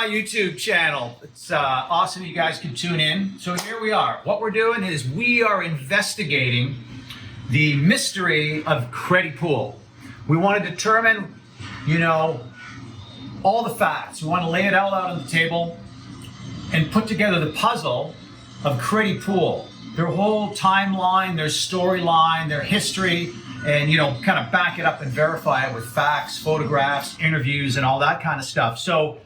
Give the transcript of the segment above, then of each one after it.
my YouTube channel. It's awesome you guys can tune in. So here we are. What we're doing is we are investigating the mystery of Creddy Pool. We want to determine, all the facts. We want to lay it all out on the table and put together the puzzle of Creddy Pool. Their whole timeline, their storyline, their history, and kind of back it up and verify it with facts, photographs, interviews, and all that kind of stuff. So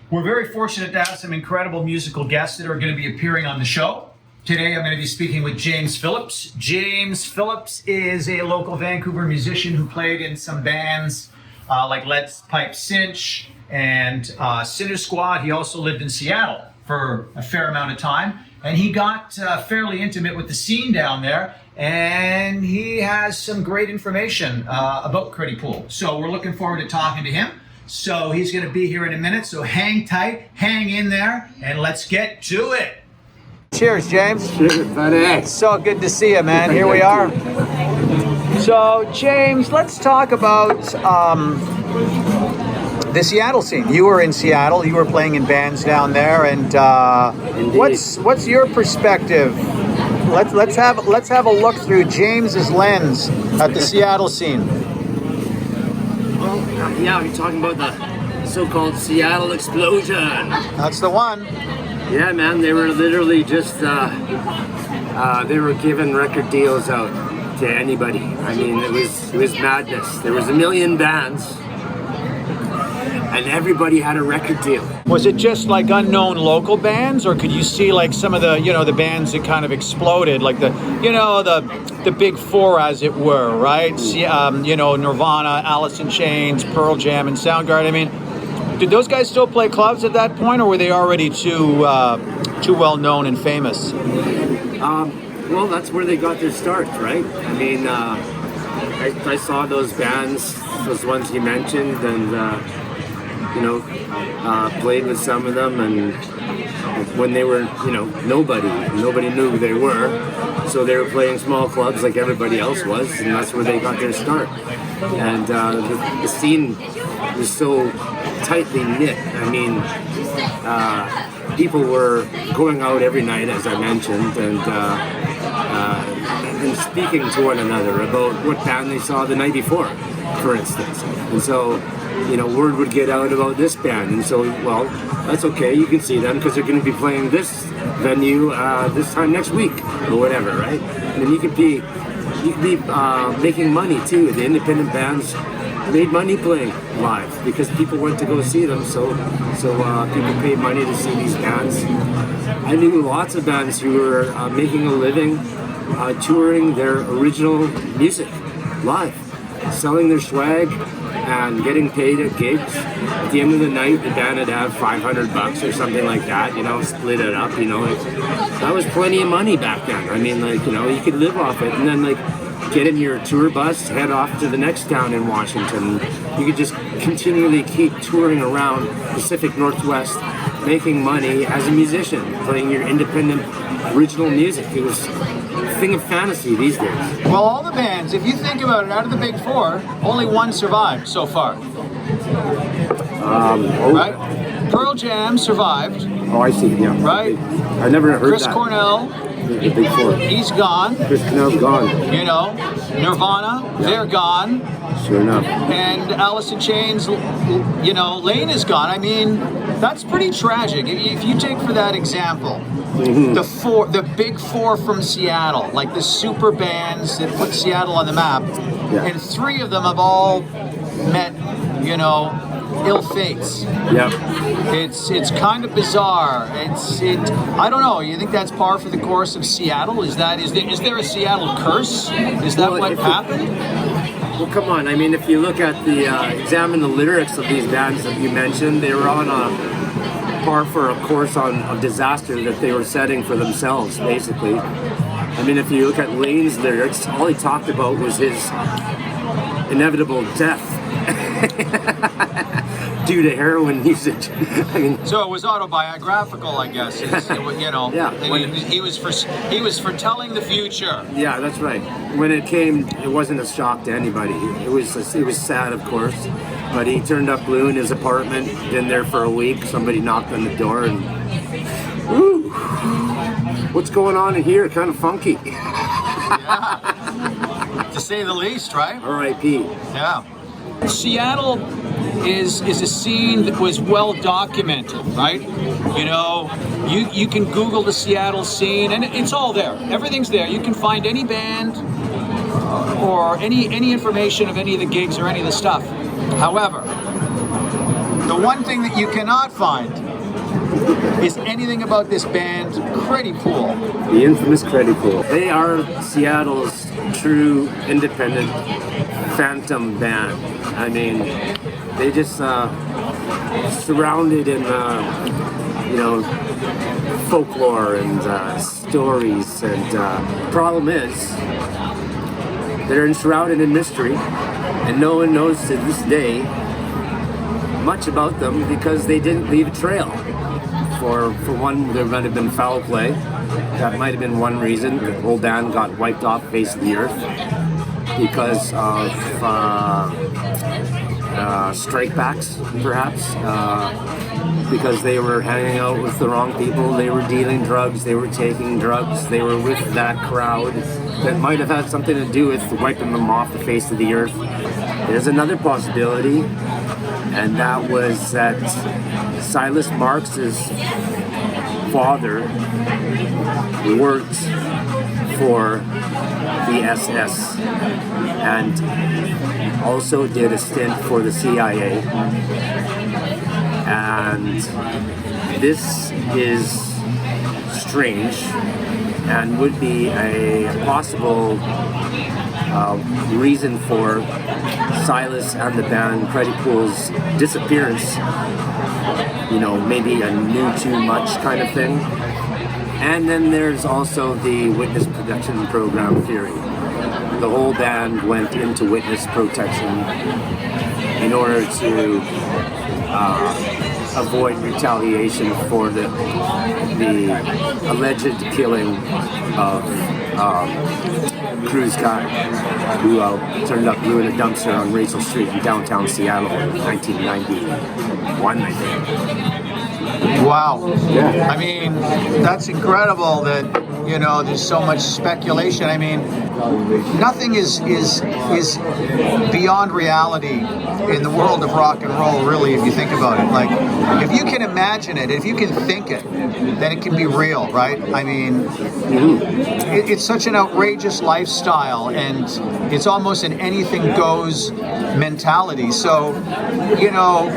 we're very fortunate to have some incredible musical guests that are going to be appearing on the show. Today I'm going to be speaking with James Phillips. James Phillips is a local Vancouver musician who played in some bands like Lead Pipe Cinch and Cinder Squad. He also lived in Seattle for a fair amount of time, and he got fairly intimate with the scene down there. And he has some great information about Creddy Pool. So we're looking forward to talking to him. So he's going to be here in a minute. So hang tight, hang in there, and let's get to it. Cheers, James. Cheers, buddy. So good to see you, man. Here we are. So, James, let's talk about the Seattle scene. You were in Seattle. You were playing in bands down there. And what's your perspective? Let's have a look through James's lens at the Seattle scene. Well, yeah, you're talking about the so-called Seattle explosion. That's the one. Yeah, man, they were literally just they were giving record deals out to anybody. I mean, it was madness. There was a million bands, and everybody had a record deal. Was it just like unknown local bands, or could you see like some of the the bands that kind of exploded, like the big four, as it were, right? Nirvana, Alice in Chains, Pearl Jam, and Soundgarden. I mean, did those guys still play clubs at that point, or were they already too well known and famous? Well, that's where they got their start, right? I mean, I saw those bands, those ones you mentioned, and played with some of them, and when they were, nobody knew who they were, so they were playing small clubs like everybody else was, and that's where they got their start. And the scene was so tightly knit. I mean, people were going out every night, as I mentioned, and speaking to one another about what band they saw the night before, for instance. And so, word would get out about this band, and so, well, that's okay, you can see them because they're going to be playing this venue this time next week or whatever, right? And you could be making money too. The independent bands made money playing live because people went to go see them, so people paid money to see these bands. I knew lots of bands who were making a living touring their original music live, selling their swag and getting paid at gigs. At the end of the night, the band would have $500 or something like that, split it up, that was plenty of money back then. I mean, you could live off it, and then get in your tour bus, head off to the next town in Washington. You could just continually keep touring around Pacific Northwest, making money as a musician, playing your independent original music. It was a thing of fantasy these days. Well, all the bands, if you think about it, out of the big four, only one survived so far. Right? Pearl Jam survived. Oh, I see, yeah. Right? I never heard Chris that. Cornell. The big four. He's gone. Chris Cornell's gone. Nirvana, they're gone. Sure enough. And Alice in Chains, Lane is gone. I mean, that's pretty tragic. If you take for that example, the big four from Seattle, like the super bands that put Seattle on the map, and three of them have all met, ill fates. Yep. It's kind of bizarre. I don't know. You think that's par for the course of Seattle? Is there a Seattle curse? Is that what happened? Well, come on. I mean, if you look at examine the lyrics of these bands that you mentioned, they were on a par for a course of disaster that they were setting for themselves, basically. I mean, if you look at Lane's lyrics, all he talked about was his inevitable death. due to heroin usage. I mean, So it was autobiographical, I guess. You know, Yeah, he was foretelling the future. yeah, that's right. When it came, it wasn't a shock to anybody. It was sad, of course, but he turned up blue in his apartment. Been there for a week. Somebody knocked on the door and, woo, what's going on in here? Kind of funky. Yeah. To say the least, right? R.I.P. Yeah. Seattle is a scene that was well documented, right? You know, you can Google the Seattle scene, and it's all there. Everything's there. You can find any band or any information of any of the gigs or any of the stuff. However, the one thing that you cannot find is anything about this band, Creddy Pool. The infamous Creddy Pool. They are Seattle's true independent phantom band. I mean, they just surrounded in, you know, folklore and stories. And problem is, they're enshrouded in mystery, and no one knows to this day much about them because they didn't leave a trail. For one, there might have been foul play. That might have been one reason. The whole band got wiped off the face of the earth because of strikebacks, perhaps, because they were hanging out with the wrong people. They were dealing drugs. They were taking drugs. They were with that crowd that might have had something to do with wiping them off the face of the earth. There's another possibility, and that was that Silas Marx's father worked for the SS and also did a stint for the CIA. And this is strange and would be a possible reason for Silas and the band Creddy Pool's disappearance. You know, maybe a knew too much kind of thing. And then there's also the witness protection program theory. The whole band went into witness protection in order to avoid retaliation for the alleged killing of Cruz guy who turned up blue in a dumpster on Rachel Street in downtown Seattle in 1991, I think. Wow. Yeah. I mean, that's incredible that, you know, there's so much speculation. I mean, nothing is beyond reality in the world of rock and roll, really, if you think about it. Like, if you can imagine it, if you can think it, then it can be real, right? I mean, it's such an outrageous lifestyle, and it's almost an anything goes mentality. So, you know,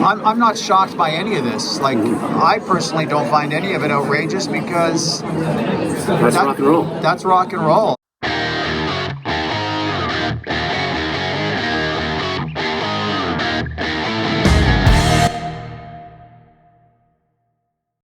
I'm not shocked by any of this. Like, I personally don't find any of it outrageous because That's rock and roll. That's rock and roll.